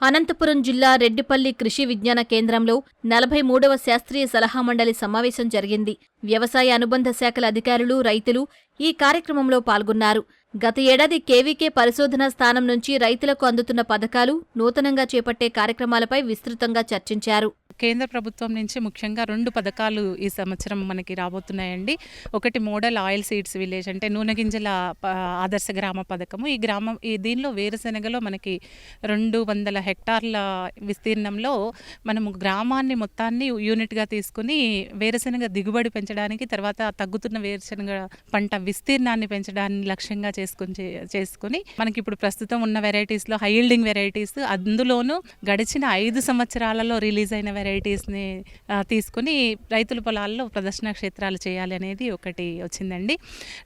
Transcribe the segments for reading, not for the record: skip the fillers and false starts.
అనంతపురం జిల్లా రెడ్డిపల్లి కృషి విజ్ఞాన కేంద్రంలో 43వ శాస్త్రీయ సలహా మండలి సమావేశం జరిగింది. వ్యవసాయ అనుబంధ శాఖల అధికారులు, రైతులు ఈ కార్యక్రమంలో పాల్గొన్నారు. గత ఏడాది కేవీకే పరిశోధనా స్థానం నుంచి రైతులకు అందుతున్న పథకాలు, నూతనంగా చేపట్టే కార్యక్రమాలపై విస్తృతంగా చర్చించారు. కేంద్ర ప్రభుత్వం నుంచి ముఖ్యంగా 2 పథకాలు ఈ సంవత్సరం మనకి రాబోతున్నాయండి. ఒకటి మోడల్ ఆయిల్ సీడ్స్ విలేజ్ అంటే నూనె గింజల ఆదర్శ గ్రామ పథకము. దీనిలో వేరుశెనగలో మనకి 200 హెక్టార్ల విస్తీర్ణంలో మనము గ్రామాన్ని మొత్తాన్ని యూనిట్గా తీసుకుని వేరుశెనగ దిగుబడి పెంచడానికి, తర్వాత తగ్గుతున్న వేరుశెనగ పంట విస్తీర్ణాన్ని పెంచడాన్ని లక్ష్యంగా చేసుకుని మనకి ఇప్పుడు ప్రస్తుతం ఉన్న వెరైటీస్లో హై ఈల్డింగ్ వెరైటీస్, అందులోనూ గడిచిన 5 సంవత్సరాలలో రిలీజ్ అయిన వెరైటీస్ని తీసుకుని రైతుల పొలాల్లో ప్రదర్శన క్షేత్రాలు చేయాలి అనేది ఒకటి వచ్చిందండి.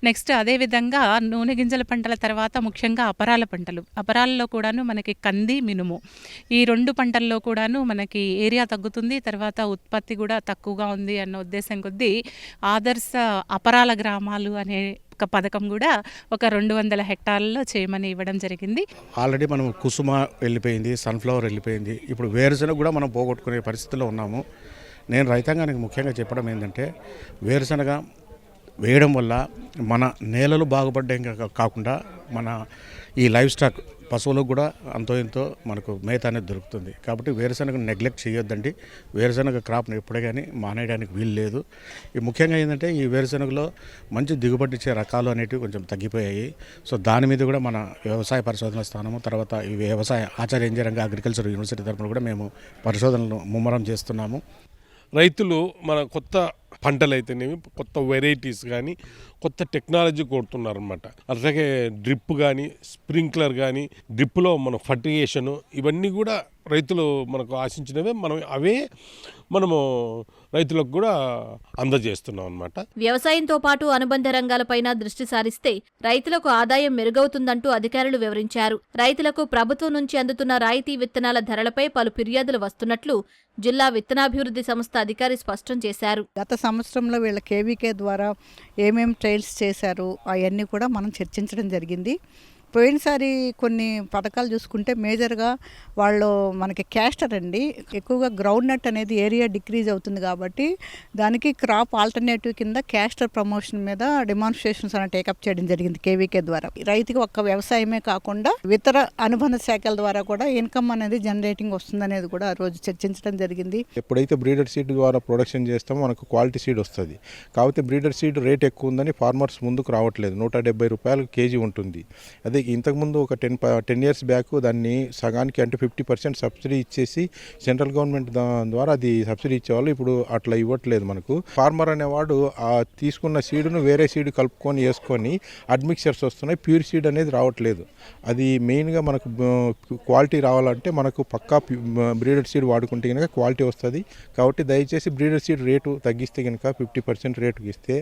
నెక్స్ట్ అదేవిధంగా నూనె గింజల పంటల తర్వాత ముఖ్యంగా అపరాల పంటలు, అపరాలలో కూడాను మనకి కంది, మినుము ఈ 2 పంటల్లో కూడాను మనకి ఏరియా తగ్గుతుంది, తర్వాత ఉత్పత్తి కూడా తక్కువగా ఉంది అన్న ఉద్దేశం కొద్దీ ఆదర్శ అపరాల గ్రామాలు అనే ఒక పథకం కూడా ఒక 200 హెక్టార్లలో చేయమని ఇవ్వడం జరిగింది. ఆల్రెడీ మనం కుసుమ వెళ్ళిపోయింది, సన్ఫ్లవర్ వెళ్ళిపోయింది, ఇప్పుడు వేరుశెనగ కూడా మనం పోగొట్టుకునే పరిస్థితిలో ఉన్నాము. నేను రైతాంగానికి ముఖ్యంగా చెప్పడం ఏంటంటే, వేరుశెనగ వేయడం వల్ల మన నేలలు బాగుపడ్డాయి కాకుండా మన ఈ లైవ్ స్టాక్ పశువులకు కూడా అంతో ఎంతో మనకు మేత అనేది దొరుకుతుంది. కాబట్టి వేరుశెనగను నెగ్లెక్ట్ చేయొద్దండి. వేరుశెనగ క్రాప్ను ఎప్పుడే కానీ మానేయడానికి వీలు లేదు. ఈ ముఖ్యంగా ఏంటంటే ఈ వేరుశెనగలో మంచి దిగుబడి ఇచ్చే రకాలు అనేటివి కొంచెం తగ్గిపోయాయి. సో దాని మీద కూడా మన వ్యవసాయ పరిశోధన స్థానము, తర్వాత ఈ వ్యవసాయ ఆచార్య ఇంజనీరింగ్ అగ్రికల్చర్ యూనివర్సిటీ తరఫున కూడా మేము పరిశోధనలు ముమ్మరం చేస్తున్నాము. రైతులు మన కొత్త పంటలు అయితేనేమి, కొత్త వెరైటీస్ కానీ, కొత్త టెక్నాలజీ కోరుతున్నారనమాట. అలాగే డ్రిప్ కానీ, స్ప్రింక్లర్ కానీ, డ్రిప్లో మన ఫర్టిగేషను, ఇవన్నీ కూడా రైతులు మనకు ఆశించినవే. మనము రైతులకు కూడా అందజేస్తున్నాం అన్నమాట. వ్యవసాయంతో పాటు అనుబంధ రంగాలపైన దృష్టి సారిస్తే రైతులకు ఆదాయం మెరుగవుతుందంటూ అధికారులు వివరించారు. రైతులకు ప్రభుత్వం నుంచి అందుతున్న రాయితీ విత్తనాల ధరలపై పలు ఫిర్యాదులు వస్తున్నట్లు జిల్లా విత్తనాభివృద్ధి సంస్థ అధికారి స్పష్టం చేశారు. గత సంవత్సరంలో వీళ్ళ కేవీకే ద్వారా ఏమేం ట్రయల్స్ చేశారు అవన్నీ కూడా మనం చర్చించడం జరిగింది. పోయినసారి కొన్ని పథకాలు చూసుకుంటే మేజర్గా వాళ్ళు మనకి క్యాస్టర్ అండి, ఎక్కువగా గ్రౌండ్ నట్ అనేది ఏరియా డిక్రీజ్ అవుతుంది కాబట్టి దానికి క్రాప్ ఆల్టర్నేటివ్ కింద క్యాస్టర్ ప్రమోషన్ మీద డెమాన్స్ట్రేషన్స్ అని టేకప్ చేయడం జరిగింది కేవీకే ద్వారా. రైతుకి ఒక్క వ్యవసాయమే కాకుండా ఇతర అనుబంధ శాఖల ద్వారా కూడా ఇన్కమ్ అనేది జనరేటింగ్ వస్తుందనేది కూడా ఆ రోజు చర్చించడం జరిగింది. ఎప్పుడైతే బ్రీడర్ సీడ్ ద్వారా ప్రొడక్షన్ చేస్తామో మనకు క్వాలిటీ సీడ్ వస్తుంది. కాకపోతే బ్రీడర్ సీడ్ రేట్ ఎక్కువ ఉందని ఫార్మర్స్ ముందుకు రావట్లేదు. 170 రూపాయలు కేజీ ఉంటుంది. అదే ఇంతకుముందు ఒక 10 ఇయర్స్ బ్యాక్ దాన్ని సగానికి అంటే 50% సబ్సిడీ ఇచ్చేసి సెంట్రల్ గవర్నమెంట్ ద్వారా అది సబ్సిడీ ఇచ్చేవాళ్ళు. ఇప్పుడు అట్లా ఇవ్వట్లేదు. మనకు ఫార్మర్ అనేవాడు ఆ తీసుకున్న సీడును వేరే సీడ్ కలుపుకొని వేసుకొని అడ్మిక్చర్స్ వస్తున్నాయి. ప్యూర్ సీడ్ అనేది రావట్లేదు. అది మెయిన్గా మనకు క్వాలిటీ రావాలంటే మనకు పక్కా బ్రీడర్ సీడ్ వాడుకుంటే కనుక క్వాలిటీ వస్తుంది. కాబట్టి దయచేసి బ్రీడర్ సీడ్ రేటు తగ్గిస్తే కనుక 50% రేటుకి ఇస్తే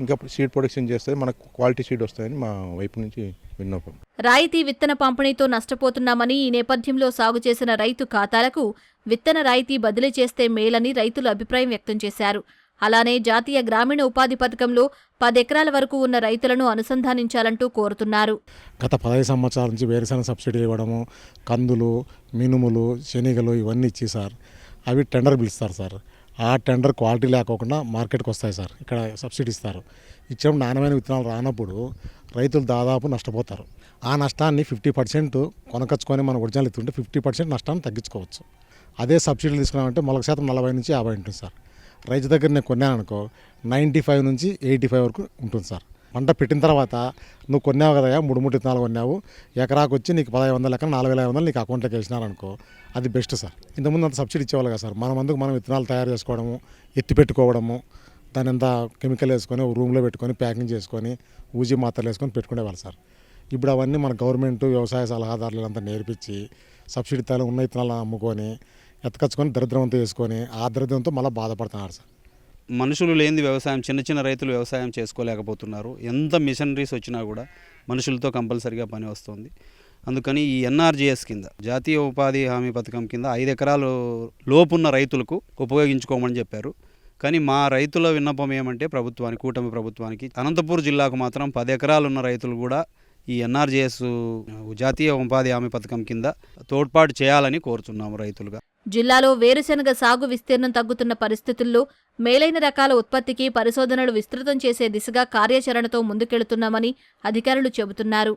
ఇంకా సీడ్ ప్రొడక్షన్ చేస్తే మనకు క్వాలిటీ సీడ్ వస్తుందని మా వైపు నుంచి విన్నపం. రాయితీ విత్తన పంపిణీతో నష్టపోతున్నామని, ఈ నేపథ్యంలో సాగు చేసిన రైతు ఖాతాలకు విత్తన రాయితీ బదిలీ చేస్తే మేలని రైతులు అభిప్రాయం వ్యక్తం చేశారు. అలానే జాతీయ గ్రామీణ ఉపాధి పథకంలో 10 ఎకరాల వరకు ఉన్న రైతులను అనుసంధానించాలంటూ కోరుతున్నారు. గత 15 సంవత్సరాల నుంచి వేరుశెనగ సబ్సిడీ ఇవ్వడము, కందులు, మినుములు, శనగలు ఇవన్నీ ఇచ్చి సార్ అవి టెండర్ పిలుస్తారు సార్. ఆ టెండర్ క్వాలిటీ లేకోకుండా మార్కెట్కి వస్తాయి సార్. ఇక్కడ సబ్సిడీ ఇస్తారు. ఇచ్చిన నాణ్యమైన విత్తనాలు రానప్పుడు రైతులు దాదాపు నష్టపోతారు. ఆ నష్టాన్ని 50% కొనకొచ్చుకొని మనం ఒరిజినల్ ఎత్తుంటే 50% నష్టాన్ని తగ్గించుకోవచ్చు. అదే సబ్సిడీలు తీసుకున్నామంటే మొలక శాతం 40 నుంచి 50 ఉంటుంది సార్. రైతు దగ్గర నేను కొన్నాను అనుకో 95 నుంచి 85 వరకు ఉంటుంది సార్. పంట పెట్టిన తర్వాత నువ్వు కొన్నావు కదా, 3 విత్తనాలు కొన్నావు, ఎకరాకు వచ్చి నీకు 1500 లెక్క 4500 నీకు అకౌంట్లోకి వేసినారనుకో, అది బెస్ట్ సార్. ఇంతకుముందు అంత సబ్సిడీ ఇచ్చేవాళ్ళు కదా సార్. మనం విత్తనాలు తయారు చేసుకోవడము, ఎత్తి పెట్టుకోవడము, దాని అంతా కెమికల్ వేసుకొని రూమ్లో పెట్టుకొని ప్యాకింగ్ చేసుకొని ఊజీ మాత్రలు వేసుకొని పెట్టుకునేవాళ్ళు సార్. ఇప్పుడు అవన్నీ మన గవర్నమెంట్ వ్యవసాయ సలహాదారులంతా నేర్పించి సబ్సిడీ తాలు ఉన్న విత్తనాలు అమ్ముకొని ఎత్తకచ్చుకొని దరిద్రవంతో వేసుకొని ఆ దరిద్రంతో మళ్ళీ బాధపడుతున్నారు సార్. మనుషులు లేనిది వ్యవసాయం, చిన్న రైతులు వ్యవసాయం చేసుకోలేకపోతున్నారు. ఎంత మిషనరీస్ వచ్చినా కూడా మనుషులతో కంపల్సరీగా పని వస్తుంది. అందుకని ఈ ఎన్ఆర్జీఎస్ కింద, జాతీయ ఉపాధి హామీ పథకం కింద 5 ఎకరాలు లోపున్న రైతులకు ఉపయోగించుకోమని చెప్పారు. కానీ మా రైతుల విన్నపం ఏమంటే కూటమి ప్రభుత్వానికి అనంతపూర్ జిల్లాకు మాత్రం 10 ఎకరాలు ఉన్న రైతులు కూడా ఈ ఎన్ఆర్జీఎస్ జాతీయ ఉపాధి హామీ పథకం కింద తోడ్పాటు చేయాలని కోరుతున్నాము రైతులుగా. జిల్లాలో వేరుశెనగ సాగు విస్తీర్ణం తగ్గుతున్న పరిస్థితుల్లో మేలైన రకాల ఉత్పత్తికి పరిశోధనలు విస్తృతం చేసే దిశగా కార్యాచరణతో ముందుకెళుతున్నామని అధికారులు చెబుతున్నారు.